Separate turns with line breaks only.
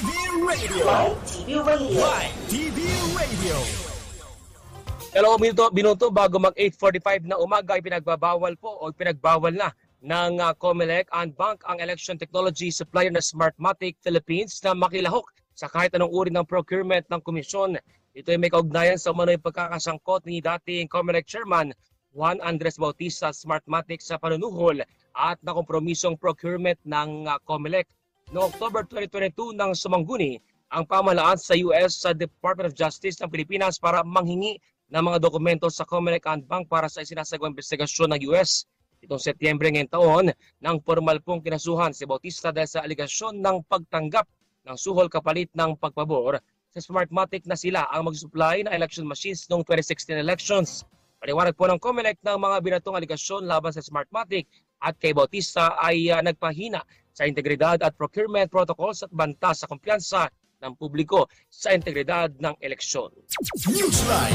Radio. Live TV Radio.
Dalawang minuto bago mag 8:45 na umaga ay pinagbawal na ng COMELEC and Bank ang election technology supplier na Smartmatic Philippines na makilahok sa kahit anong uri ng procurement ng komisyon. Ito ay may kaugnayan sa umano'y pagkakasangkot ni dating COMELEC Chairman Juan Andres Bautista Smartmatic sa panunuhol at nakompromisong procurement ng COMELEC. Noong October 2022 nang sumangguni ang pamahalaan sa US sa Department of Justice ng Pilipinas para manghingi ng mga dokumento sa COMELEC and Bank para sa isinasagawang investigasyon ng US. Itong Setyembre ngayong taon, nang formal pong kinasuhan si Bautista dahil sa aligasyon ng pagtanggap ng suhol kapalit ng pagpabor sa Smartmatic na sila ang mag-supply ng election machines noong 2016 elections. Paliwanag po ng COMELEC ng mga binatong aligasyon laban sa Smartmatic at kay Bautista ay nagpahina sa integridad at procurement protocols at banta sa kumpiyansa ng publiko sa integridad ng eleksyon.
Newsline.